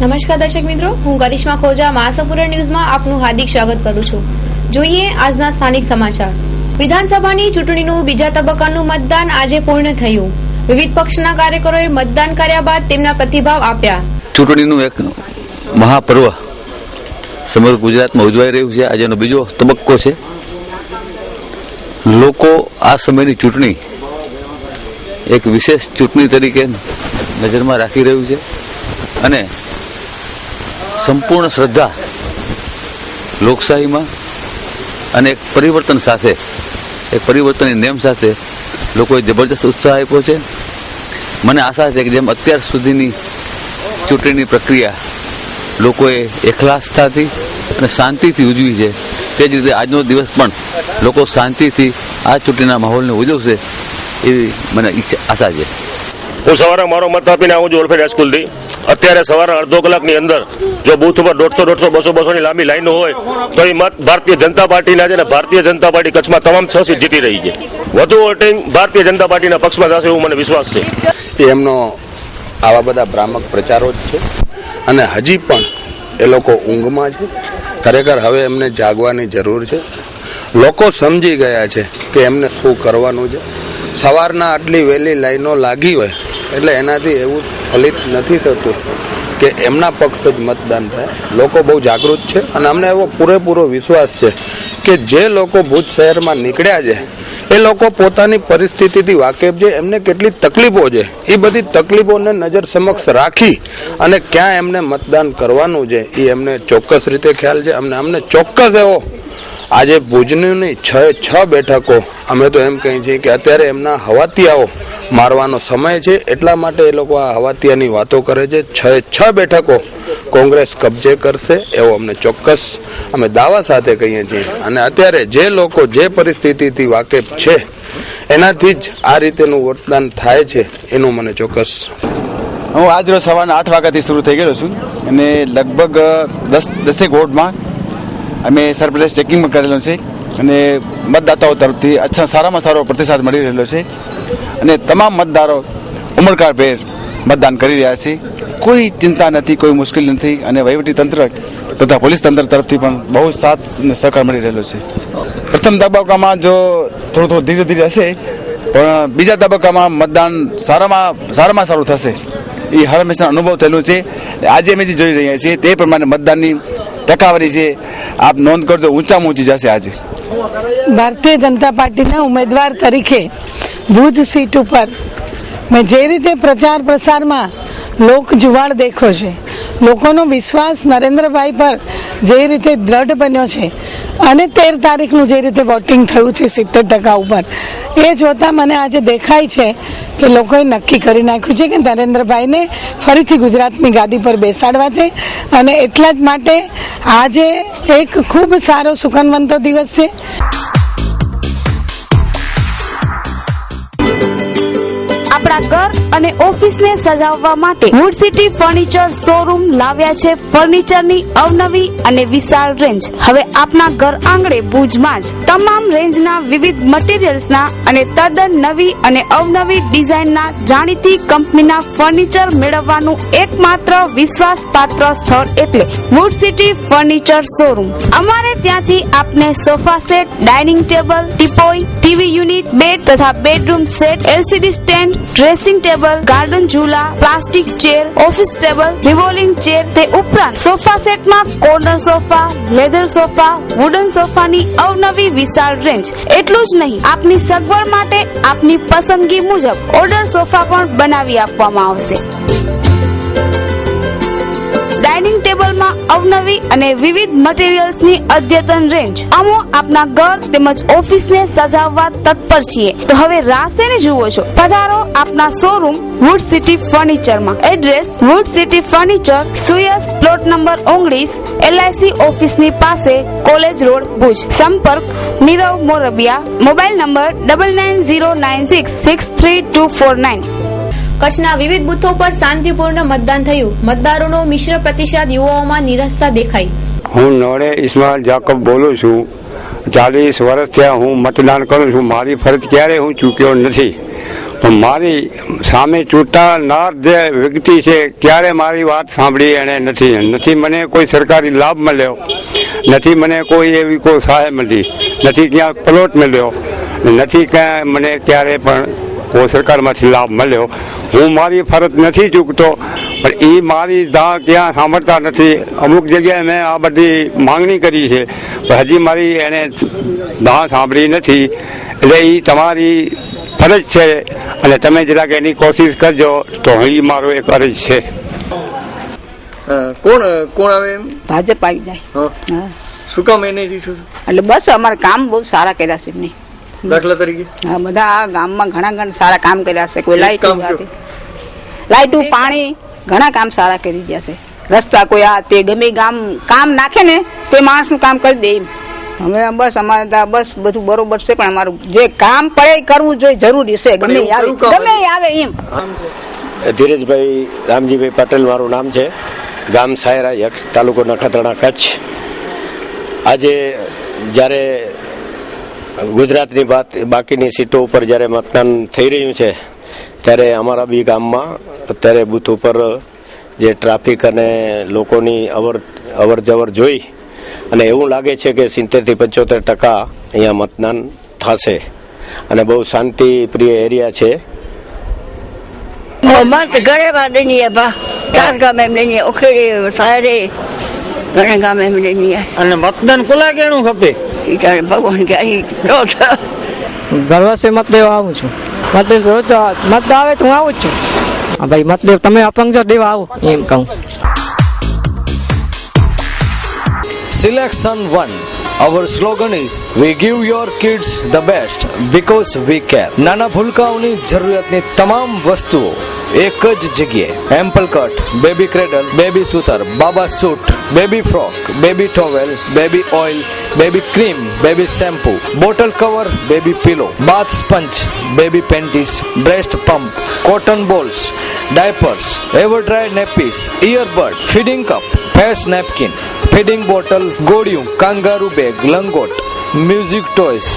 નમસ્કાર દર્શક મિત્રો, હું કરિશ્મા ખોજા માસપુરા ન્યૂઝમાં આપનું હાર્દિક સ્વાગત કરું છું. જોઈએ આજના સ્થાનિક સમાચાર. વિધાનસભાની ચૂંટણીનું બીજા તબક્કાનું મતદાન આજે પૂર્ણ થયું. વિવિધ પક્ષના કાર્યકરોએ મતદાન કર્યા બાદ તેમના પ્રતિભાવ આપ્યા. ચૂંટણીનું એક મહાપર્વ સમગ્ર ગુજરાતમાં ઉજવાઈ રહ્યું છે. આજનો બીજો તબક્કો છે. લોકો આ સમયની ચૂંટણી એક વિશેષ ચૂંટણી તરીકે નજરમાં રાખી રહ્યું છે અને સંપૂર્ણ શ્રદ્ધા લોકશાહીમાં અને એક પરિવર્તન સાથે, એક પરિવર્તનની નેમ સાથે લોકોએ જબરજસ્ત ઉત્સાહ આપ્યો છે. મને આશા છે કે જેમ અત્યાર સુધીની ચૂંટણીની પ્રક્રિયા લોકોએ એકલાસતાથી અને શાંતિથી ઉજવી છે, તે જ રીતે આજનો દિવસ પણ લોકો શાંતિથી આ ચૂંટણીના માહોલને ઉજવશે એવી મને આશા છે. હું સવારે મારો મત આપીને આવું છું ઓલફેડ હાઈસ્કૂલથી. અત્યારે સવારે અડધો કલાકની અંદર જો બૂથ ઉપર 150, 200 લાંબી લાઈનો હોય તો એ મત ભારતીય જનતા પાર્ટીના છે ને ભારતીય જનતા પાર્ટી કચ્છમાં તમામ 6 સીટ જીતી રહી છે. વધુ વોટિંગ ભારતીય જનતા પાર્ટીના પક્ષમાં થશે એવું મને વિશ્વાસ છે. એમનો આવા બધા ભ્રામક પ્રચારો જ છે અને હજી પણ એ લોકો ઊંઘમાં છે. ખરેખર હવે એમને જાગવાની જરૂર છે. લોકો સમજી ગયા છે કે એમને શું કરવાનું છે. સવારના આટલી વહેલી લાઈનો લાગી હોય એટલે એનાથી એવું ફલિત નથી થતું કે એમના પક્ષ જ મતદાન થાય. લોકો બહુ જાગૃત છે અને અમને એવો પૂરેપૂરો વિશ્વાસ છે કે જે લોકો ભુજ શહેરમાં નીકળ્યા છે એ લોકો પોતાની પરિસ્થિતિથી વાકેફ છે. એમને કેટલી તકલીફો છે એ બધી તકલીફોને નજર સમક્ષ રાખી અને ક્યાં એમને મતદાન કરવાનું છે એ એમને ચોક્કસ રીતે ખ્યાલ છે. અમને ચોક્કસ એવો આજે ભુજની 6 બેઠકો અમે તો એમ કહીએ છીએ કે અત્યારે એમના હવાતિયાઓ મારવાનો સમય છે, એટલા માટે એ લોકો આ હવાતિયાની વાતો કરે છે. 6 બેઠકો કોંગ્રેસ કબજે કરશે એવો અમને ચોક્કસ અમે દાવા સાથે કહીએ છીએ. અને અત્યારે જે લોકો જે પરિસ્થિતિથી વાકેફ છે એનાથી જ આ રીતેનું મતદાન થાય છે એનું મને ચોક્કસ. હું આજ રોજ સવારના 8 વાગ્યાથી શરૂ થઈ ગયો છું અને લગભગ 10 વોર્ડમાં અમે સરપ્રાઇઝ ચેકિંગ કરેલો છે અને મતદાતાઓ તરફથી સારામાં સારો પ્રતિસાદ મળી રહેલો છે અને તમામ મતદારો ઉમળકાભેર મતદાન કરી રહ્યા છે. કોઈ ચિંતા નથી, કોઈ મુશ્કેલ નથી અને વહીવટી તંત્ર તથા પોલીસ તંત્ર તરફથી પણ બહુ સાથ અને સહકાર મળી રહેલો છે. પ્રથમ તબક્કામાં જો થોડું ધીરે ધીરે હશે પણ બીજા તબક્કામાં મતદાન સારામાં સારું થશે એ હંમેશા અનુભવ થયેલું છે. આજે અમે જે જોઈ રહ્યા છીએ તે પ્રમાણે મતદાનની ટકાવારી છે આપ નોંધ કરજો ઊંચામાં ઊંચી જશે. આજે ભારતીય જનતા પાર્ટીના ઉમેદવાર તરીકે ભુજ સીટ ઉપર મેં જે રીતે પ્રચાર પ્રસારમાં લોક જુવાળ દેખ્યો છે, લોકોનો વિશ્વાસ નરેન્દ્રભાઈ પર જે રીતે દ્રઢ બન્યો છે અને 13 તારીખનું જે રીતે વોટિંગ થયું છે 70% ઉપર, એ જોતા મને આજે દેખાય છે કે લોકોએ નક્કી કરી નાખ્યું છે કે નરેન્દ્રભાઈને ફરીથી ગુજરાતની ગાદી પર બેસાડવા છે. અને એટલા જ માટે આજે એક ખૂબ સારો સુકનવંતો દિવસ છે. આપણા ઘર અને ઓફિસને સજાવવા માટે વુડ સિટી ફર્નિચર શોરૂમ લાવ્યા છે ફર્નિચરની અવનવી અને વિશાળ રેન્જ. હવે આપના ઘર આંગણે ભુજમાં જ તમામ રેન્જના વિવિધ મટીરીયલ્સના અને તદ્દન નવી અને અવનવી ડિઝાઇનના જાણીતી કંપનીના ફર્નિચર મેળવવાનું એકમાત્ર વિશ્વાસપાત્ર સ્થળ એટલે વુડ સિટી ફર્નિચર શોરૂમ. અમારે ત્યાંથી આપને sofa set, dining table, teapoy, TV unit, bed તથા bedroom set, LCD stand, dressing table, garden ઝૂલા, plastic chair, office table, revolving chair, તે ઉપરાંત સોફા સેટમાં corner sofa, leather sofa, wooden સોફાની અવનવી વિશાળ રેન્જ. એટલું જ નહીં, આપની સગવડ માટે આપની પસંદગી મુજબ ઓર્ડર સોફા પણ બનાવી આપવામાં આવશે. ડાઇનિંગ ટેબલમાં અવનવી અને વિવિધ મટીરીયલ્સની અદ્યતન રેન્જ. અમો આપના ઘર તેમજ ઓફિસને સજાવવા તત્પર છીએ, તો હવે રાહ શેની જુઓ છો? પધારો આપના શોરૂમ વુડ સિટી ફર્નિચરમાં. એડ્રેસ વુડ સિટી ફર્નિચર, સુયસ પ્લોટ નંબર 19, LIC ઓફિસની પાસે, કોલેજ રોડ, ભુજ. સંપર્ક નીરવ મોરબિયા. Mobile number 9909663249. કચ્છના વિવિધ બૂથો પર શાંતિપૂર્ણ મતદાન થયું. મતદારોનો મિશ્ર પ્રતિસાદ, યુવાઓમાં નિરાશા દેખાઈ. હું નોડે ઇસ્માઇલ જાકબ બોલું છું. 40 વર્ષ થયા હું મતદાન કરું છું. મારી ફરજ ક્યારે હું ચૂક્યો નથી. પણ મારી સામે ચૂંટાનાર જે વ્યક્તિ છે ક્યારે મારી વાત સાંભળી એને નથી મને કોઈ સરકારી લાભ મળ્યો, નથી મને કોઈ એવી કોઈ સહાય મળી, નથી ક્યાંક પ્લોટ મળ્યો, નથી ક્યાં મને ક્યારે પણ કોઈ સરકારમાંથી લાભ મળ્યો. હું મારી ફરજ નથી ચૂકતો, પણ એ મારી દા ક્યાં સાંભળતા નથી. અમુક જગ્યાએ મેં આ બધી માંગણી કરી છે, પણ હજી મારી એને દા સાંભળી નથી. એટલે એ તમારી ફરજ છે અને તમે જરાક એની કોશિશ કરજો, તો એ મારો એક અરજ છે. કોણ આવે એમ? ભાજપ આવી જાય. હા. શું કામ એને જીતું? એટલે બસ અમારા કામ બહુ સારા કર્યા છે એમને. દાખલા તરીકે? હા, બધા આ ગામમાં ઘણા સારા કામ કર્યા છે. કોઈ લાઈટું પાણી ઘણા કામ સારા કરી ગયા છે. રસ્તા કોઈ આ તે ગમે કામ નાખે ને તે માણસનું કામ કરી દે એમ. હવે બસ અમારે બસ બધું બરોબર છે, પણ અમારું જે કામ પડે કરવું જોઈએ, જરૂરી છે. ગમે આવે એમ. ધીરજભાઈ રામજીભાઈ પટેલ મારું નામ છે, ગામ સાયરા, યક્ષ, તાલુકો નખત્રાણા, કચ્છ. આજે જ્યારે ગુજરાતની બાકીની સીટો ઉપર જ્યારે મતદાન થઈ રહ્યું છે, ત્યારે અમારા બી ગામમાં અત્યારે બૂથ ઉપર જે ટ્રાફિક અને લોકોની અવર જવર જોઈ અને એવું લાગે છે કે 70 થી 75% અહીંયા મતદાન થશે અને બહુ શાંતિ પ્રિય એરિયા છે. મત ઘરે વાદની બા ચાર ગામ એમ લઈને ઓખેડી સારે ઘણા ગામ એમ લઈને. અને મતદાન કોલા કેનું ખપે? ભગવાન કે દરવાસે મત દેવા આવું છું. મત આવે તો હું આવું જ છું. હા ભાઈ, મત દેવ તમે અપંગ છો, દેવા આવો એમ કહું. Selection 1. Our slogan is we give your kids the best because we care. નાના ભૂલકાઓની જરૂરિયાતની તમામ વસ્તુઓ એક જ જગ્યાએ. એમ્પલ કટ, બેબી ક્રેડલ, બેબી સૂતર, બાબા suit, baby frock, baby towel, baby oil, baby cream, baby shampoo, bottle cover, baby pillow, bath sponge, baby panties, breast pump, cotton balls, diapers, ever dry nappies, earbud, feeding cup, face napkin, feeding bottle, ગોળિયું, kangaroo bag, લંગોટ, music toys,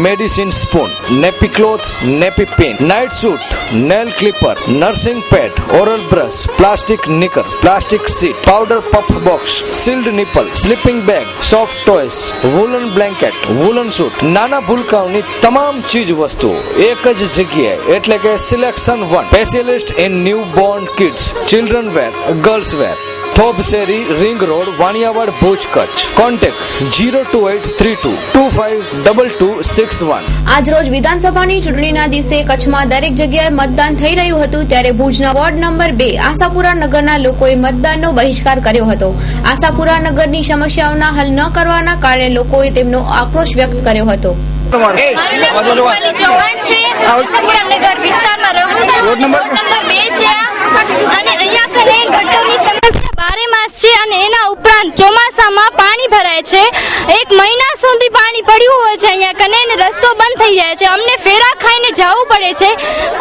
medicine spoon, nappy cloth, nappy pin, night suit, nail clipper, nursing pad, oral brush, plastic knicker, plastic seat, powder puff box, sealed nipple, sleeping bag, soft toys, woollen blanket, woollen suit. નાના ભૂલકાઓની તમામ ચીજ વસ્તુઓ એક જ જગ્યાએ, એટલે કે selection 1. Specialist in new born kids, children wear, girls wear. થોબ શેરી, ring road, Vaniyawad, Bhuj, Kutch. Contact 02832252261. આજ રોજ વિધાનસભાની ચૂંટણીના દિવસે કચ્છમાં દરેક જગ્યાએ મતદાન થઈ રહ્યું હતું, ત્યારે ભુજના વોર્ડ નંબર 2 આશાપુરા નગરના લોકોએ મતદાનનો બહિષ્કાર કર્યો હતો. આશાપુરા નગરની સમસ્યાઓના હલ ન કરવાના કારણે લોકોએ તેમનો આક્રોશ વ્યક્ત કર્યો હતો. છે અને એના ઉપરાંત ચોમાસામાં પાણી ભરાય છે. 1 મહિના સુધી પાણી પડ્યું હોય છે અહીંયા કને, ને રસ્તો બંધ થઈ જાય છે. અમને ફેરા ખાઈને જવું પડે છે.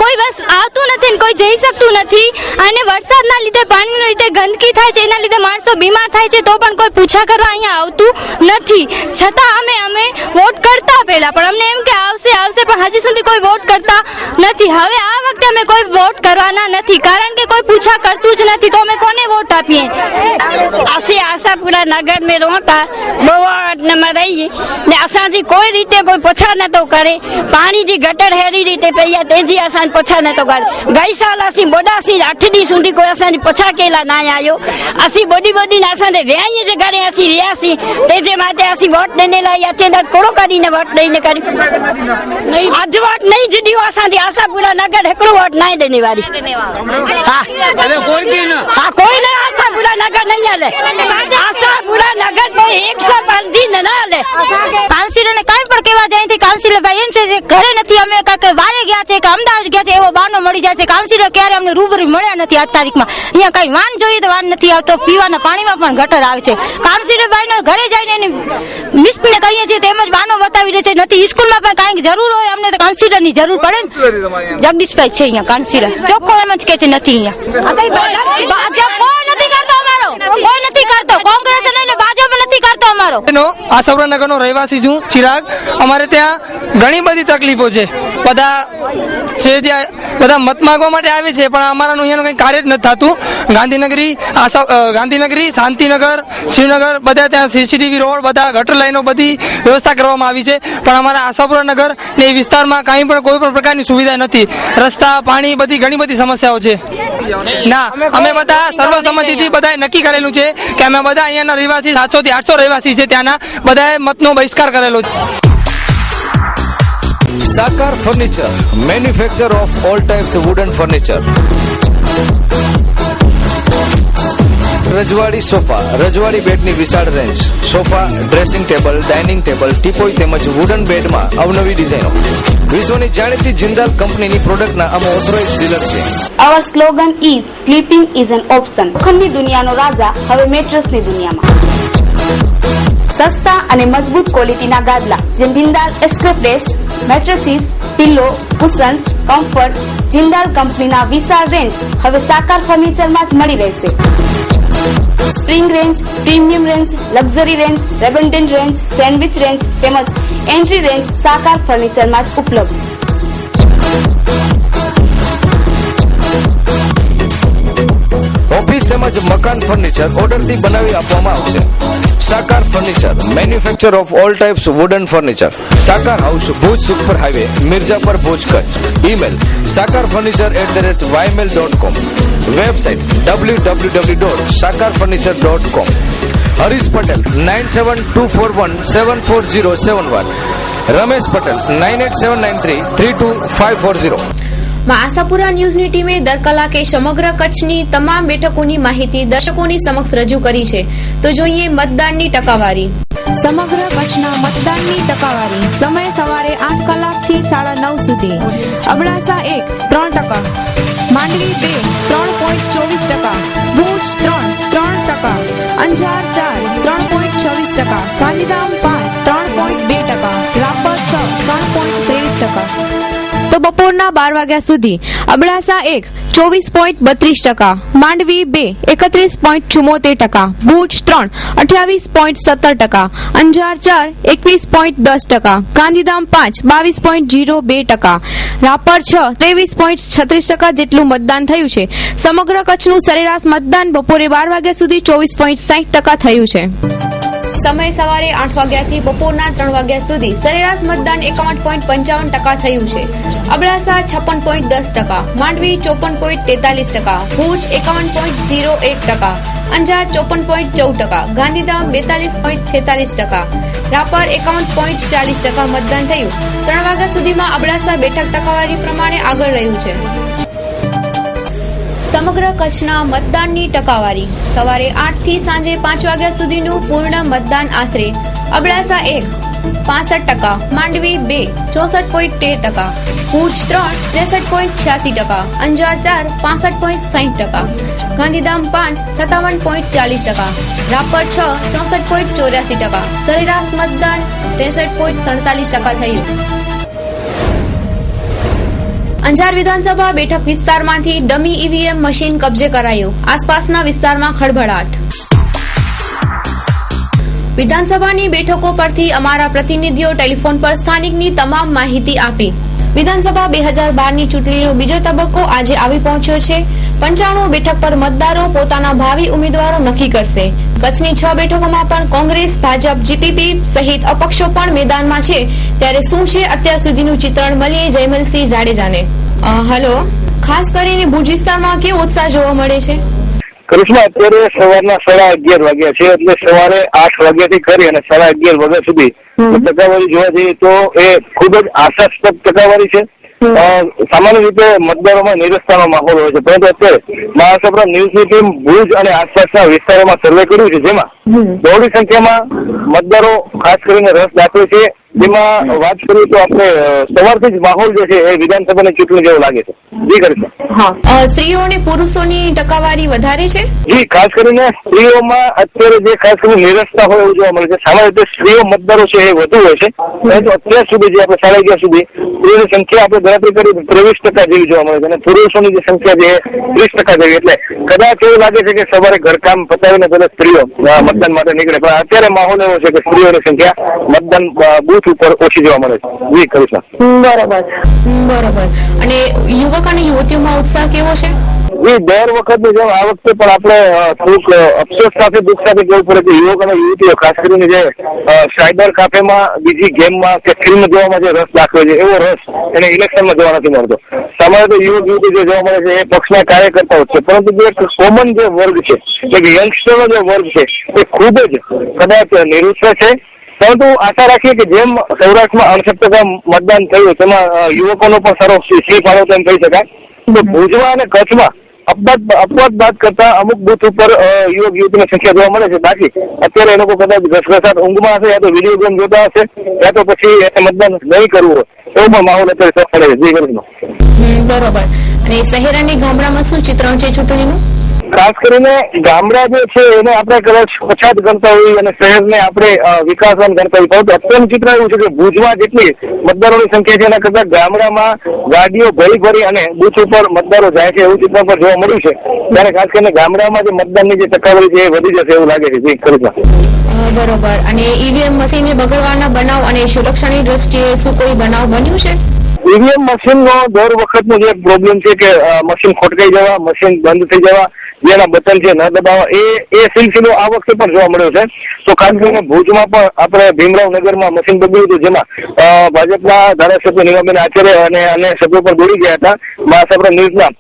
કોઈ બસ આવતું નથી ને કોઈ જઈ શકતું નથી. અને વરસાદના લીધે, પાણીના લીધે ગંદકી થાય છે, એના લીધે માણસો બીમાર થાય છે, તો પણ કોઈ પૂછા કરવા અહીંયા આવતું નથી. છતાં અમે વોટ કરતા પહેલા પણ અમને એમ કે આવશે પણ હજી સુધી કોઈ વોટ કરતા નથી. હવે આ વખતે અમે કોઈ વોટ કરવાના નથી, કારણ કે કોઈ પૂછા કરતું જ નથી, તો અમે કોને વોટ આપીએ? असीं आशापुरा नगर में रहता बोवाट में रही ने असांजी कोई रीते कोई पछा न तो करे. पानी जी गटर हेरी रीते पई है तेजी असां पछा न तो करे. गई साल असीं बोडासी 8 दी सुधी कोई असांजी पछा केला ना आयो. असीं बोडी ने असांजे व्याई जे घरे असीं रियासी तेजे माटे असीं वोट देने लाई अचे न कोड़ो करीने वोट देने करी नहीं आज वोट नहीं जीडियो असांजी आशापुरा नगर एकड़ो वोट नहीं देने वाली. हां कोई नहीं आशापुरा नगर नहीं आले. आशापुरा नगर में 150 न आले. કાઉન્સિલર ને કાઈ પણ કેવા જાય થી કાઉન્સિલર ભાઈ એમ છે ઘરે નથી, અમે કાકે વારે ગયા છે કે અમદાવાદ ગયા છે એવો બાનો મળી જાય છે. કાઉન્સિલર ક્યારે અમને રૂબરૂ મળ્યા નથી આજ તારીખમાં. અહીંયા કઈ વાન જોઈએ તો વાન નથી આવતો, પીવાના પાણીમાં પણ ગટર આવે છે. કાઉન્સિલર ભાઈ નો ઘરે જઈને એની મિસ ને કહીએ છીએ તેમજ બાનો બતાવી દે છે. નથી સ્કૂલમાં પણ કાંઈક જરૂર હોય અમને તો કાઉન્સિલર ની જરૂર પડે ને. જગદીશભાઈ છે અહીંયા કાઉન્સિલર, ચોખ્ખો એમ જ કે છે નથી અહીંયા. ભાજપ કોઈ નથી કરતો, અમારો કોઈ નથી કરતો. કોંગ્રેસ અને ભાજપ નથી કરતો અમારો. આશાપુરા નગરનો રહેવાસી છું, ચિરાગ. અમારે ત્યાં ઘણી બધી તકલીફો છે. બધા છે જે બધા મત માંગવા માટે આવે છે, પણ અમારાનું અહીંયાનું કંઈ કાર્ય જ નથી થતું. ગાંધીનગરી, શાંતિનગર, શ્રીનગર બધા ત્યાં સીસીટીવી રોડ, બધા ગટર લાઈનો બધી વ્યવસ્થા કરવામાં આવી છે, પણ અમારા આશાપુરા નગર ને એ વિસ્તારમાં કાંઈ પણ કોઈ પણ પ્રકારની સુવિધા નથી. રસ્તા, પાણી, બધી ઘણી બધી સમસ્યાઓ છે. ના, અમે બધા સર્વસંમતિથી બધાએ નક્કી કરેલું છે કે અમે બધા અહીંયાના રહેવાસી 700 થી 800 રહેવાસી છે, ત્યાંના બધાએ મતનો બહિષ્કાર કરેલો છે. સાકાર furniture, manufacture of all types wooden furniture. રજવાડી સોફા, રજવાડી બેડની વિશાળ range, sofa, dressing table, dining table, teapoy તેમજ વુડન બેડમાં અવનવી ડિઝાઇનો. વિશ્વની જાણીતી જિંદાલ કંપનીની પ્રોડક્ટના અમે ઓથોરાઇઝ્ડ ડીલર છીએ. Our slogan is sleeping is an option. ખંડની દુનિયાનો રાજા હવે મેટ્રેસની દુનિયામાં. સસ્તા અને મજબૂત ક્વોલિટીના ગાદલા જેમ જિંદાલ એસ્ક્રેપ્રેસ, mattresses, pillow, cushions, comfort. Jindal કંપનીના વિશાળ રેન્જ હવે સાકાર ફર્નિચરમાં જ મળી રહેશે. Spring range, premium range, luxury range, rebonded range, sandwich range તેમજ એન્ટ્રી રેન્જ સાકાર ફર્નિચરમાં જ ઉપલબ્ધ. ઓફિસ તેમજ મકાન ફર્નિચર ઓર્ડરથી બનાવી આપવામાં આવશે. Sakar furniture, manufacture of all types wooden furniture. Sakar house, Bhuj super highway, Mirjapar, Bhuj, Kutch. Email sakarfurniture@ymail.com. Website www.sakarfurniture.com. Harish Patel 9724174071. Ramesh Patel 9879332540. માં આશાપુરા ન્યૂઝની ટીમે દર કલાકે સમગ્ર કચ્છની તમામ બેઠકોની માહિતી દર્શકોની સમક્ષ રજૂ કરી છે. તો જોઈએ મતદાનની ટકાવારી. સમગ્ર કચ્છના મતદાનની ટકાવારી. સમય સવારે 8 કલાકથી 9:30 સુધી. અબડાસા 1 3%, માંડવી 2 3.24%, ભુજ 3%, અંજાર 4 3.26%, ગાંધીધામ 5 3.2%, રાપર 6 3.23%. તો બપોરના 12 વાગ્યા સુધી અબડાસા 1 24.32%, માંડવી 2 31.74%, ભુજ 3 28.17%, અંજાર 4 21.10%, ગાંધીધામ 5 22.02%, રાપર 6 23.36% જેટલું મતદાન થયું છે. સમગ્ર કચ્છનું સરેરાશ મતદાન બપોરે 12 વાગ્યા સુધી 24.60% થયું છે. સમય સવારે 8 વાગ્યાથી બપોરના 3 વાગ્યા સુધી સરેરાશ મતદાન 51.55% થયું છે. અબડાસા 56.10%, માંડવી 54.43%, ભુજ 51.01%, અંજાર 54.14%, ગાંધીધામ 42.46%, રાપર 51.40% મતદાન થયું. 3 વાગ્યા સુધીમાં અબડાસા બેઠક ટકાવારી પ્રમાણે આગળ રહ્યું છે. સમગ્ર કચ્છના મતદાનની ટકાવારી. સવારે 8 થી સાંજે 5 વાગ્યા સુધીનું પૂર્ણ મતદાન આશરે અબડાસા 1 65%, માંડવી 2 64.13%, ભુજ 3 63.86%, અંજાર 4 65.60%, ગાંધીધામ 5 57.40%, રાપર 6 64.84%. સરેરાશ મતદાન 63.47% થયું. અંજાર વિધાનસભા બેઠક વિસ્તારમાંથી ડમી ઈવીએમ મશીન કબજે કરાયું. આસપાસના વિસ્તારમાં ખળભળાટ. વિધાનસભાની બેઠકો પરથી અમારા પ્રતિનિધિઓ ટેલિફોન પર સ્થાનિકની તમામ માહિતી આપી. વિધાનસભા 2012ની ચૂંટણીનો બીજો તબક્કો આજે આવી પહોંચ્યો છે. 95 બેઠક પર મતદારો પોતાના ભાવિ ઉમેદવારો નક્કી કરશે. કચ્છની 6 બેઠકોમાં પણ કોંગ્રેસ, ભાજપ, જીપીપી સહિત અપક્ષો પણ મેદાનમાં છે. ત્યારે શું છે અત્યાર સુધીનું ચિત્રણ, મળીએ જયમલસિંહ જાડેજાને. હેલો, ખાસ કરીને ભુજ વિસ્તારમાં કેવો ઉત્સાહ જોવા મળે છે? કૃષ્ણ, અત્યારે સવારના 11:30 વાગ્યા છે, એટલે સવારે 8 વાગ્યાથી કરી અને 11:30 વાગ્યા સુધી ટકાવારી જોવા જઈએ તો એ ખૂબ જ આશાસ્પદ ટકાવારી છે. સામાન્ય રીતે મતદારોમાં નિરસ્તાનો માહોલ હોય છે, પરંતુ અત્યારે આશાપુરા ન્યૂઝની ટીમ ભુજ અને આસપાસના વિસ્તારોમાં સર્વે કર્યું છે, જેમાં બહોળી સંખ્યામાં મતદારો ખાસ કરીને રસ દાખવે છે. જેમાં વાત કરીએ તો આપણે સવારથી જ માહોલ જે છે એ વિધાનસભાની ચૂંટણી જેવો લાગે છે. જી કરીશું. સ્ત્રીઓ અને પુરુષોની ટકાવારી વધારે છે? જી, ખાસ કરીને સ્ત્રીઓમાં અત્યારે જે ખાસ કરીને નિરસ્તા હોય એવું જોવા મળે છે. સામાન્ય રીતે સ્ત્રીઓ મતદારો છે એ વધુ હોય છે, પરંતુ અત્યાર સુધી જે આપણે 11:30 સુધી સ્ત્રીઓની સંખ્યા આપણે ગણતરી કરી 23% જેવી જોવા મળે છે અને પુરુષોની જે સંખ્યા છે 30% જેવી. એટલે કદાચ એવું લાગે છે કે સવારે ઘરકામ પતાવીને પેલા સ્ત્રીઓ મતદાન માટે નીકળે, પણ અત્યારે માહોલ એવો છે કે સ્ત્રીઓની સંખ્યા મતદાન બૂથ ઉપર ઓછી જોવા મળે છે. જી કરીશું. બરોબર. અને યુવક અને યુવતીઓમાં ઉત્સાહ કેવો છે? જી, દર વખતની જેમ આ વખતે પણ આપણે થોડુંક અફસોસ સાથે દુઃખ સાથે કહેવું પડે કે યુવક અને યુવતીઓ ખાસ કરીને જે સાયબર કાફેમાં બીજી ગેમમાં કે ફિલ્મ જોવામાં જે રસ દાખવે છે એવો રસ એને ઇલેક્શનમાં જોવા નથી મળતો. સામાન્ય તો યુવક યુવતી જે જોવા મળે છે એ પક્ષના કાર્યકર્તાઓ છે, પરંતુ જે એક કોમન જે વર્ગ છે, એક યંગસ્ટરનો જે વર્ગ છે એ ખૂબ જ કદાચ નિરુત્સાહ છે. પરંતુ આશા રાખીએ કે જેમ સૌરાષ્ટ્રમાં 68% મતદાન થયું તેમાં યુવકોનો પણ સારો સિંહ ફાળો તેમ કહી શકાય. તો ભુજમાં અને કચ્છમાં અપવાદ બાદ કરતા અમુક બુથ ઉપર યુવક યુવતીની સંખ્યા જોવા મળે છે. બાકી અત્યારે એ લોકો કદાચ ઘસઘસાટ ઊંઘમાં હશે, યા તો વિડીયો ગેમ જોતા હશે, યા તો પછી મતદાન નહીં કરવું હોય એવો પણ માહોલ અત્યારે પડે છે. જી ગરીબનો. બરોબર. અને શહેર અને ગામડામાં શું ચિત્રણ છે ચૂંટણીનું? ખાસ કરીને ગામડા જે છે એને આપણે કદાચ પછાત ગણતા હોઈએ અને શહેરને આપણે વિકાસવાન ગણતા હોઈએ, પરંતુ અત્યંત ચિત્ર એવું છે કે ભુજમાં જેટલી મતદારોની સંખ્યા છે એના કરતાં ગામડામાં ગાડીઓ ભરી અને બૂથ ઉપર મતદારો જાય છે એવું ચિત્ર પણ જોવા મળ્યું છે. ત્યારે ખાસ કરીને ગામડામાં જે મતદાનની જે ટકાવારી છે એ વધી જશે એવું લાગે છે. જી ખરીદમાં. બરોબર. અને ઈવીએમ મશીનને બગડવાના બનાવ અને સુરક્ષાની દ્રષ્ટિએ શું કોઈ બનાવ બન્યું છે? ઈવીએમ મશીનનો દર વખતનો જે પ્રોબ્લેમ છે કે મશીન ખોટકાઈ જવા, મશીન બંધ થઈ જવા, જેના બટન છે ન દબાવવા, એ સિલસિલો આ વખતે પણ જોવા મળ્યો છે. તો ખાસ કરીને ભુજમાં પણ આપણે ભીમરાવ નગરમાં મશીન બગડ્યું હતું, જેમાં ભાજપના ધારાસભ્ય નીમાબેન આચાર્ય અને સભ્યો પણ દોડી ગયા હતા. મહાસાગર ન્યૂઝના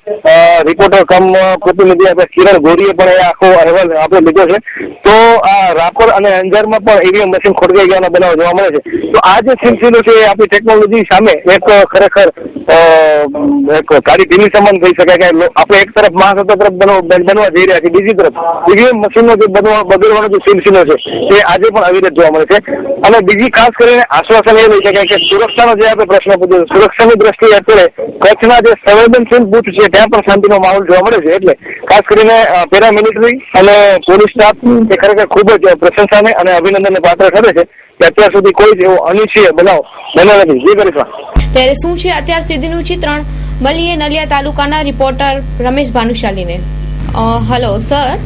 રિપોર્ટર કમ પ્રતિનિધિ આપણે કિરણ ગોરીએ પણ એ આખો અહેવાલ આપણે લીધો છે. તો આ રાપર અને અંજારમાં પણ ઈવીએમ મશીન ખોટકાઈ ગયાના બનાવ જોવા મળે છે. તો આ જે સિલસિલો છે એ આપણી ટેકનોલોજી સામે એક ખરેખર એક કાળી ટીવી સમાન કહી શકાય કે આપણે એક તરફ મહાસત્તા તરફ બનવા જઈ રહ્યા છે, બીજી તરફ ઈવીએમ મશીનનો જે બગડવાનો જે સિલસિલો છે એ આજે પણ અવિરત જોવા મળે છે. અને બીજી ખાસ કરીને આશ્વાસન એ લઈ શકાય કે સુરક્ષાનો જે આપણે પ્રશ્ન પૂછ્યો, સુરક્ષાની દ્રષ્ટિએ અત્યારે કચ્છના જે સંવેદનશીલ બૂથ છે ત્યાં પણ શાંતિનો માહોલ જોવા મળે છે. એટલે ખાસ કરીને પેરામિલિટરી અને પોલીસ સ્ટાફ એ ખરેખર ખૂબ જ પ્રશંસાને અને અભિનંદનને પાત્ર ઠરે છે કે અત્યાર સુધી કોઈ જ એવો અનિચ્છનીય બનાવ બન્યો નથી. જે કરીશું. ત્યારે શું છે અત્યાર સુધીનું ચિત્રણ? મળીએ નલિયા તાલુકાના રિપોર્ટર રમેશ ભાનુશાલીને. હેલો સર,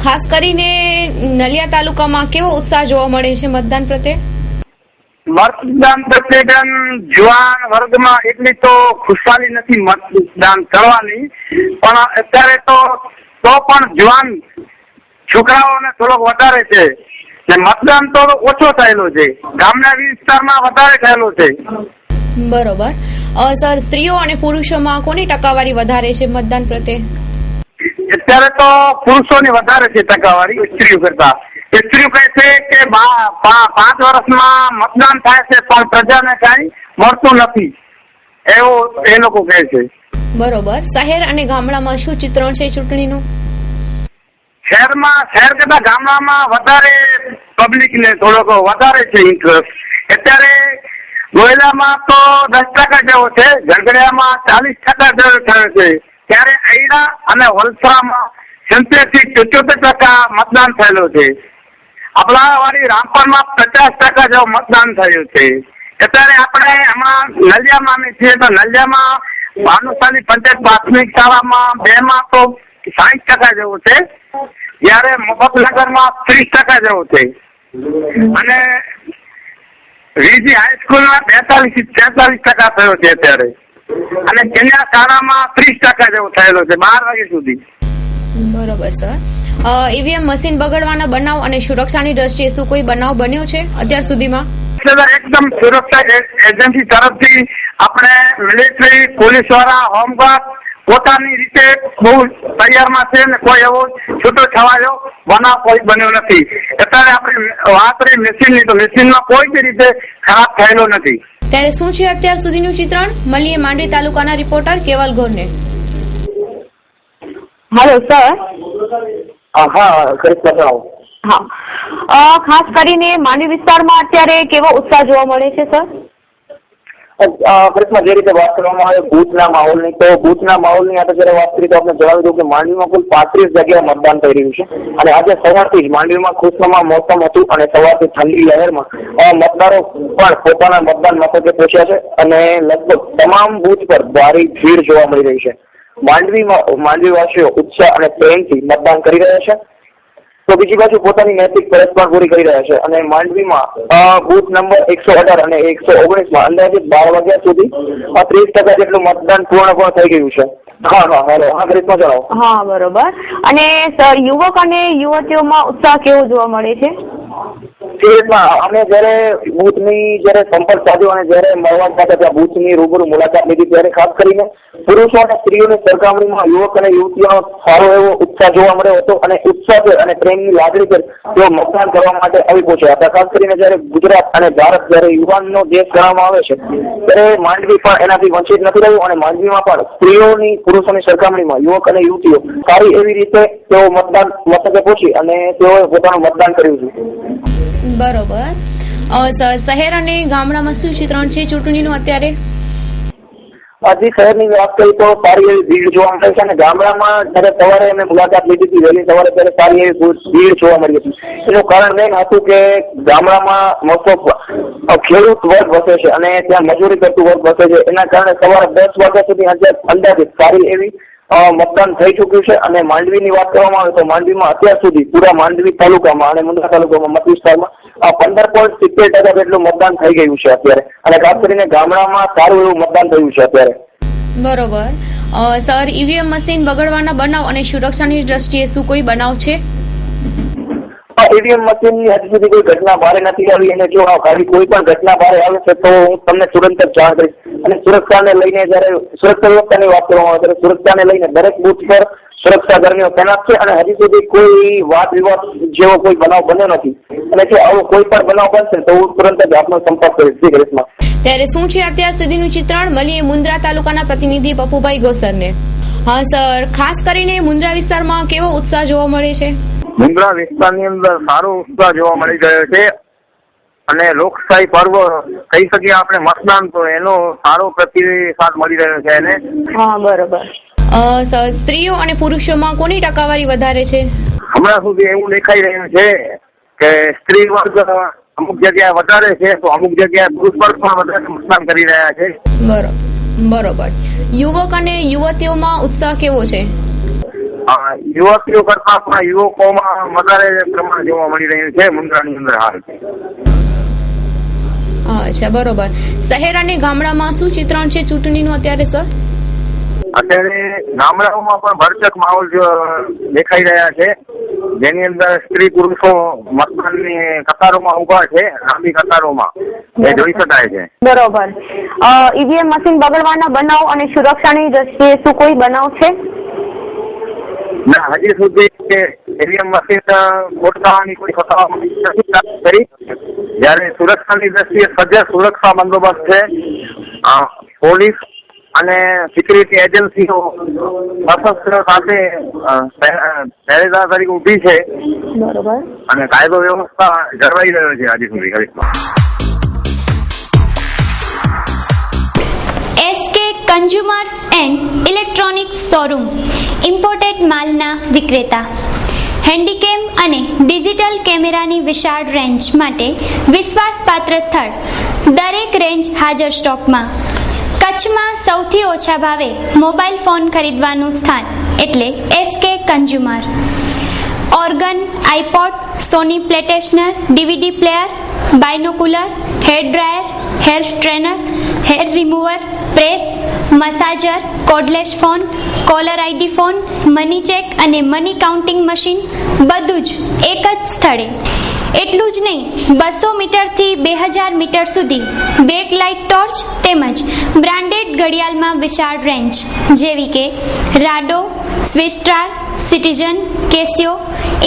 ખાસ કરીને નલિયા તાલુકામાં કેવો ઉત્સાહ જોવા મળે છે મતદાન પ્રત્યે? મતદાન પ્રત્યે જુવાન વર્ગમાં એટલી તો ખુશાલી નથી મતદાન કરવાની, પણ અત્યારે તો પણ જુવાન છોકરાઓને થોડોક વધારે છે. મતદાન તો ઓછો થયેલો છે, ગામના વિસ્તારમાં વધારે થયેલો છે. બરોબર. સર, સ્ત્રીઓ અને પુરુષોમાં કોની ટકાવારી વધારે છે મતદાન પ્રત્યે? અત્યારે તો પુરુષોની વધારે છે ટકાવારી સ્ત્રીઓ કરતા. સ્ત્રીઓ કહે છે કે 5 વર્ષમાં મતદાન થાય છે પણ પ્રજાને કઈ મળતું નથી, એવું એ લોકો કહે છે. બરોબર. શહેર અને ગામડામાં શું ચિત્રણ છે ચૂંટણીનું? શહેર કરતા ગામડામાં વધારે પબ્લિક ને થોડોક વધારે છે ઇન્ટરેસ્ટ. અત્યારે ગોયલામાં તો 10% જેવો છે, ઝઘડિયામાં 40% જેવો થયો છે. ત્યારે અઈડા અને વલસાડમાં 70 થી 77% મતદાન થયેલું છે. અબલાવાડી રામપરમાં 50% જેવું મતદાન થયું છે. અત્યારે આપણે હમણાં નલિયામાં છીએ તો નલિયામાં ભાનુશાલી પંચાયત પ્રાથમિક શાળામાં 2માં તો 60% જેવું છે, જયારે મુફતનગરમાં 30% જેવું છે, અને વીજી હાઈસ્કૂલમાં 42 થી 43% થયો છે અત્યારે, અને કન્યા શાળામાં 30% જેવું થયેલું છે 12 વાગ્યા સુધી. બરોબર સર. ઈવીએમ મશીન બગડવાના બનાવ અને સુરક્ષાની દ્રષ્ટિએ શું કોઈ બનાવ બન્યો છે અત્યાર સુધીમાં? એકદમ સુરક્ષા એજન્સી તરફથી આપણે મિલિટરી, પોલીસ વાળા, હોમગાર્ડ પોતાની રીતે બહુ તૈયારમાં છે ને કોઈ એવો છૂટો છવાયો બનાવ કોઈ બન્યો નથી. અત્યારે આપણે વાત રહી મશીનની, તો મશીનમાં કોઈ બી રીતે ખરાબ થયેલો નથી. ત્યારે શું છે અત્યાર સુધીનું ચિત્રણ? મળીએ માંડવી તાલુકાના રિપોર્ટર કેવલ ગોરને. Hello sir. હા, ખાસ કરીને માંડવી વિસ્તારમાં અત્યારે કેવો ઉત્સાહ જોવા મળે છે સર? કૃષ્ણ જે રીતે વાત કરવામાં આવે ભૂતના માહોલની, તો ભૂતના માહોલની આપણે જયારે વાત કરીએ તો આપણે જણાવી દઉં કે માંડવીમાં કુલ 35 જગ્યાએ મતદાન થઈ રહ્યું છે અને આજે સવારથી જ માંડવીમાં ખુશનુમા મોસમ હતું અને સવારથી ઠંડી લહેરમાં મતદારો પણ પોતાના મતદાન મથકે પહોંચ્યા છે અને લગભગ તમામ બૂથ પર ભારે ભીડ જોવા મળી રહી છે. માંડવીવાસીઓ ઉત્સાહ અને પ્રેમથી મતદાન કરી રહ્યા છે, તો બીજી બાજુ પોતાની નૈતિક ફરજ પણ પૂરી કરી રહ્યા છે. અને માંડવીમાં બૂથ નંબર 118 અને 119 અંદાજિત 12 વાગ્યા સુધી 30% જેટલું મતદાન પૂર્ણ થઈ ગયું છે. હા, બરોબર. અને સર, યુવક અને યુવતીઓમાં ઉત્સાહ કેવો જોવા મળે છે? અમે જયારે બૂથની સંપર્ક સાધ્યો અને જયારે મળવા સાથે ત્યાં બૂથની રૂબરૂ મુલાકાત લીધી ત્યારે ખાસ કરીને પુરુષો અને સ્ત્રીઓની સરખામણીમાં યુવક અને યુવતીઓનો સારો એવો ઉત્સાહ જોવા મળ્યો હતો અને ઉત્સાહ અને પ્રેમની લાગણી પર તેઓ મતદાન કરવા માટે આવી પહોંચ્યા હતા. ખાસ કરીને જયારે ગુજરાત અને ભારત જયારે યુવાનનો દેશ ગણવામાં આવે છે ત્યારે માંડવી પણ એનાથી વંચિત નથી રહ્યું અને માંડવીમાં પણ સ્ત્રીઓની પુરુષોની સરખામણીમાં યુવક અને યુવતીઓ સારી એવી રીતે તેઓ મતદાન મથકે પહોંચી અને તેઓએ પોતાનું મતદાન કર્યું છે. બરોબર. શહેર અને ગામડામાં શું ચિત્રણ છે ચૂંટણીનું અત્યારે? હજી શહેરની વાત કરીએ તો સારી એવી ભીડ જોવા મળે છે અને ગામડામાં જયારે સવારે અમે મુલાકાત લીધી હતી વહેલી સવારે ત્યારે સારી એવી ભીડ જોવા મળી હતી. એનું કારણ મેન હતું કે ગામડામાં મોસ્ટ ઓફ ખેડૂત વર્ગ વસે છે અને ત્યાં મજૂરી કરતું વર્ગ વસે છે. એના કારણે સવારે 10 વાગ્યા સુધી અંદાજિત સારી એવી મતદાન થઈ ચુક્યું છે. અને માંડવીની વાત કરવામાં આવે તો માંડવીમાં અત્યાર સુધી પૂરા માંડવી તાલુકામાં અને મુન્દ્રા તાલુકામાં મત વિસ્તારમાં 15.70% જેટલું મતદાન થઈ ગયું છે અત્યારે. અને ખાસ કરીને ગામડામાં સારું એવું મતદાન થયું છે અત્યારે. બરોબર. સર, ઈવીએમ મશીન બગડવાના બનાવ અને સુરક્ષાની દ્રષ્ટિએ શું કોઈ બનાવ છે? ઈવીએમ મશીનની હજી સુધી કોઈ ઘટના બહાર નથી આવી અને જો ખાલી કોઈ પણ ઘટના બહાર આવે છે તો હું તમને તુરંત જ જાણ કરીશ. અને સુરક્ષાને લઈને જયારે સુરક્ષા વ્યવસ્થાની વાત કરવામાં આવે ત્યારે સુરક્ષાને લઈને દરેક બૂથ પર સુરક્ષા કર્મીઓ તૈનાત છે અને હજી સુધી કોઈ વાદ વિવાદ જેવો કોઈ બનાવ બન્યો નથી. અને જો આવો કોઈ પણ બનાવ બનશે તો હું તુરંત જ આપનો સંપર્ક કરીશ. ત્યારે શું છે અત્યાર સુધીનું ચિત્રણ? મળીએ મુન્દ્રા તાલુકાના પ્રતિનિધિ પપ્પુભાઈ ગોસરને. હા સર, ખાસ કરીને મુન્દ્રા વિસ્તારમાં કેવો ઉત્સાહ જોવા મળે છે? મુન્દ્રા વિસ્તારની અંદર સારો ઉત્સાહ જોવા મળી રહ્યો છે અને લોકશાહી પર્વ કહી શકીએ આપણે મતદાન, તો એનો સારો પ્રતિસાદ મળી રહ્યો છે એને. હા, બરોબર. સ્ત્રીઓ અને પુરુષોમાં કોની ટકાવારી વધારે છે? હમણાં સુધી એવું દેખાઈ રહ્યું છે કે સ્ત્રી વર્ગ અમુક જગ્યાએ વધારે છે તો અમુક જગ્યાએ પુરુષ વર્ગ પણ વધારે મતદાન કરી રહ્યા છે. બરોબર. યુવક અને યુવતીઓમાં ઉત્સાહ કેવો છે? યુવતીઓ કરતા પણ યુવકોમાં વધારે પ્રમાણ જોવા મળી રહ્યું છે મુન્દ્રાની અંદર હાલ. અચ્છા, બરોબર. શહેર અને ગામડામાં શું ચિત્રણ છે ચૂંટણીનું અત્યારે સર? અત્યારે ગામડાઓમાં પણ ભરચક માહોલ દેખાઈ રહ્યા છે, જેની અંદર સ્ત્રી પુરુષો મતદાનની કતારોમાં ઉભા છે, લાંબી કતારોમાં એ જોઈ શકાય છે. બરોબર. ઈવીએમ મશીન બગડવાના બનાવ અને સુરક્ષાની દ્રષ્ટિએ શું કોઈ બનાવ છે? ના, હજી સુધી ઈવીએમ મશીન ખોટકાવાની કોઈ નથી કરી. જયારે સુરક્ષાની દ્રષ્ટિએ સજ્જ સુરક્ષા બંદોબસ્ત છે, પોલીસ અને સિક્યુરિટી એજન્સીઓ સશસ્ત્ર સાથે પહેરેદાર તરીકે ઉભી છે. બરોબર. અને કાયદો વ્યવસ્થા જળવાઈ રહ્યો છે હજી સુધી. SK consumers and electronics showroom imported માલના વિક્રેતા. હેન્ડીકેમ અને ડિજિટલ કેમેરાની વિશાળ રેન્જ માટે વિશ્વાસપાત્ર સ્થળ. દરેક રેન્જ હાજર સ્ટોકમાં. કચ્છમાં સૌથી ઓછા ભાવે મોબાઈલ ફોન ખરીદવાનું સ્થાન એટલે SK consumer. Organ, iPod, Sony PlayStation, DVD player, binocular, hair dryer, hair straightener, hair remover, press, massager, cordless phone, caller ID phone, money check અને મની કાઉન્ટિંગ મશીન બધું જ એક જ સ્થળે. એટલું જ નહીં, 200 મીટરથી 2000 મીટર સુધી બેક લાઇટ ટોર્ચ તેમજ બ્રાન્ડેડ ઘડિયાળમાં વિશાળ રેન્જ જેવી કે Rado, Swisstar, Citizen, Casio.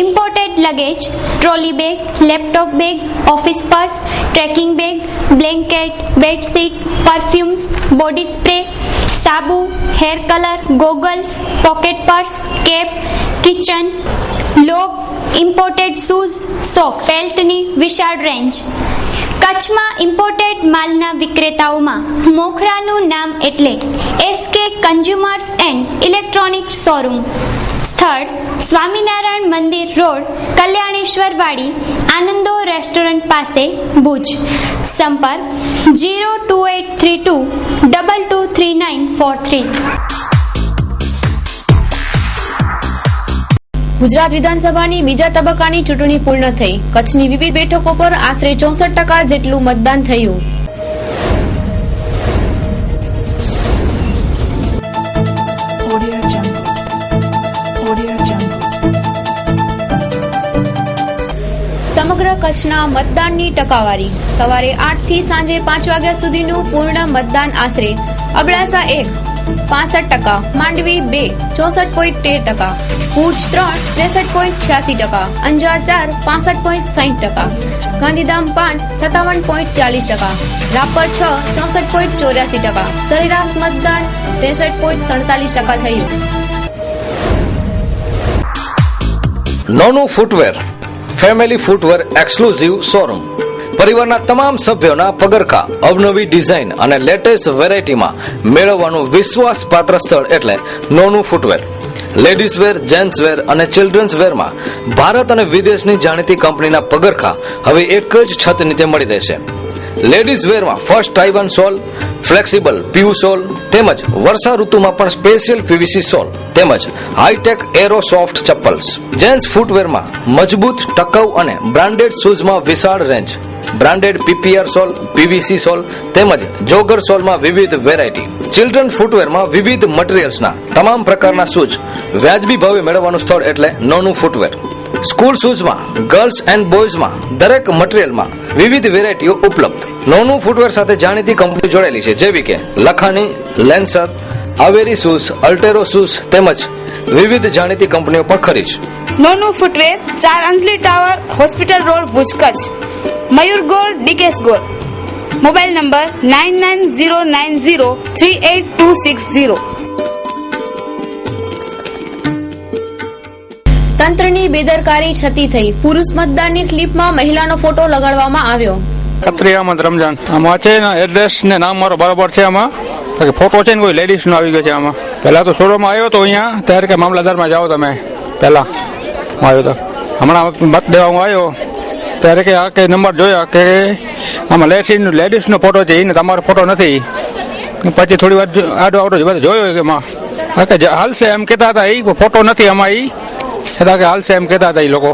Imported luggage, trolley bag, laptop bag, office purse, trekking bag, blanket, bedsheet, perfumes, body spray, સાબુ, hair colour, goggles, pocket purse, cap, kitchen, લોગ, imported shoes, socks, બેલ્ટની વિશાળ range. કચ્છમાં imported માલના વિક્રેતાઓમાં મોક્ષ એટલે SK consumers and electronic showroom, સ્થળ સ્વામિનારાયણ મંદિર રોડ, કલ્યાણેશ્વર વાડી, આનંદો રેસ્ટોરન્ટ પાસે, ભુજ. સંપર્ક 02832 223943. ગુજરાત વિધાનસભાની બીજા તબક્કાની ચૂંટણી પૂર્ણ થઈ. કચ્છની વિવિધ બેઠકો પર આશરે 64% જેટલું મતદાન થયું. સમગ્ર કચ્છના મતદાનની ટકાવારી સવારે 8 થી સાંજે 5 વાગ્યા સુધીનું પૂર્ણ મતદાન આશરે અબડાસા 1 65%, માંડવી 2 64.13%, ભુજ 3 63.86%, અંજાર 4 65.60%, ગાંધીધામ 5 57.40%, રાપર 6 64.84%. સરેરાશ મતદાન 63.47% થયું. Nonu footwear, family footwear exclusive showroom. પરિવારના તમામ સભ્યોના પગરખા અવનવી ડિઝાઇન અને લેટેસ્ટ વેરાયટીમાં મેળવવાનું વિશ્વાસપાત્ર સ્થળ એટલે Nonu footwear. Ladies wear, gents wear અને ચિલ્ડ્રન્સ વેરમાં ભારત અને વિદેશની જાણીતી કંપનીના પગરખા હવે એક જ છત નીચે મળી રહેશે. લેડીઝ વેરમાં ફર્સ્ટ ટાઇવન સોલ, ફ્લેક્સિબલ પીયુ સોલ તેમજ વર્ષા ઋતુમાં પણ સ્પેશિયલ પીવીસી સોલ તેમજ હાઈટેક એરો સોફ્ટ ચપ્પલ્સ. જેન્ટ્સ ફૂટવેરમાં મજબૂત, ટકાઉ અને બ્રાન્ડેડ શૂઝમાં વિશાળ રેન્જ. બ્રાન્ડેડ પીપીઆર સોલ, પીવીસી સોલ તેમજ જોગર સોલમાં વિવિધ વેરાયટી. ચિલ્ડ્રન ફૂટવેરમાં વિવિધ મટીરીયલ્સના તમામ પ્રકારના શૂઝ વ્યાજબી ભાવે મેળવવાનું સ્થળ એટલે Nonu footwear. School શૂઝમાં, girls and બોયઝમાં દરેક મટીરીયલમાં વિવિધ વેરાયટીઓ ઉપલબ્ધ. નોનું ફૂટવેર સાથે જાણીતી કંપની જોડેલી છે જેવી કે લખાણી, લેન્સર, આવેરી શૂઝ, અલ્ટેરો શૂઝ તેમજ વિવિધ જાણીતી કંપનીઓ પણ ખરી છે. Nonu footwear 4 Anjali tower, hospital road, Bhuj, Kutch. Mayur Gol, Dikesh Gol. Mobile number 9909038260. તંત્રની બેદરકારી છતી થઈ. પુરુષ મતદારની સ્લીપમાં મહિલાનો ફોટો લગાડવામાં આવ્યો. ખત્રી અહમદ રમજાન. આમાં છે ને એડ્રેસ ને નામ મારો બરાબર છે. આમાં ફોટો છે ને કોઈ લેડીઝ નો આવી ગયો છે. આમાં પહેલા તો શોરૂમ આવ્યો તો અહીંયા ત્યારે કે મામલતદારમાં જાઓ તમે. પહેલા આવ્યો તો હમણાં મત દેવા હું આવ્યો ત્યારે કે આ કે નંબર જોયા કે આમાં લેડીઝ નો ફોટો છે એને તમારો ફોટો નથી. પછી થોડી વાર આડો આવડો જોયો કે એમાં હાલશે એમ કહેતા હતા. એ ફોટો નથી આમાં. એ કહેતા કે હાલશે એમ કહેતા હતા એ લોકો.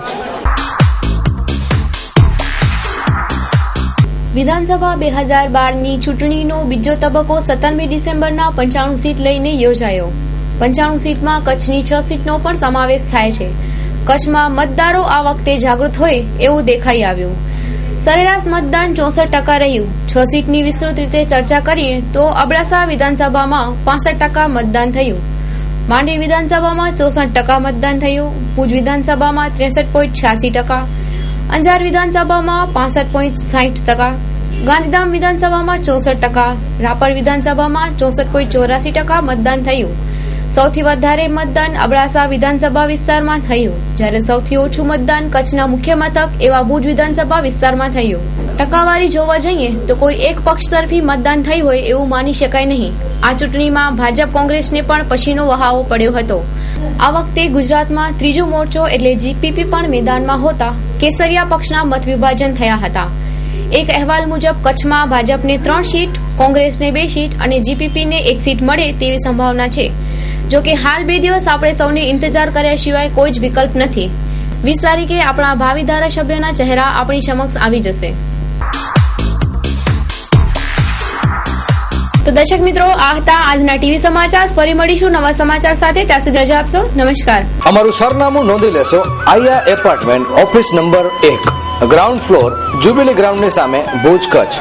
વિધાનસભા 2012ની ચૂંટણીનો બીજો તબક્કો 17મી ડિસેમ્બરના 95 સીટ લઈને યોજાયો. 95 સીટમાં કચ્છની 6 સીટનો પણ સમાવેશ થાય છે. કચ્છમાં મતદારો આ વખતે જાગૃત હોય એવું દેખાઈ આવ્યું. સરેરાશ મતદાન 64% રહ્યું. 6 સીટની વિસ્તૃત રીતે ચર્ચા કરીએ તો અબડાસા વિધાનસભામાં 65% મતદાન થયું, માંડવી વિધાનસભામાં 64% મતદાન થયું, ભુજ વિધાનસભામાં 63.86%, અંજાર વિધાનસભામાં 65.60%, ગાંધીધામ વિધાનસભામાં 64%, રાપર વિધાનસભામાં 64.84% મતદાન થયું. સૌથી વધારે મતદાન અબડાસા વિધાનસભા વિસ્તારમાં થયું, જ્યારે સૌથી ઓછું મતદાન કચ્છના મુખ્ય મથક એવા ભુજ વિધાનસભા વિસ્તારમાં થયું. ટકાવારી જોવા જઈએ તો કોઈ એક પક્ષ તરફી મતદાન થયું હોય એવું માની શકાય નહીં. આ ચૂંટણીમાં ભાજપ કોંગ્રેસને પણ પછીનો વહાવો પડ્યો હતો. આ વખતે ગુજરાતમાં ત્રીજો મોરચો એટલે જીપીપી પણ મેદાનમાં હોતા કેસરિયા પક્ષના મત વિભાજન થયા હતા. એક અહેવાલ મુજબ કચ્છમાં ભાજપને 3 સીટ, કોંગ્રેસને 2 સીટ અને જીપીપીને 1 સીટ મળે તેવી સંભાવના છે. જો કે હાલ 2 દિવસ આપણે સૌને ઇંતજાર કર્યા સિવાય કોઈ જ વિકલ્પ નથી. 20 તારીખે આપણા ભાવિ ધારાસભ્યોના ચહેરા આપણી સમક્ષ આવી જશે. તો દર્શક મિત્રો, આ હતા આજના ટીવી સમાચાર. ફરી મળીશું નવા સમાચાર સાથે. ત્યાં સુધી રજા આપશો. નમસ્કાર. અમારું સરનામું નોંધી લેશો. આયા apartment, office number 1, ground floor, jubilee ગ્રાઉન્ડની સામે, ભુજ, કચ્છ.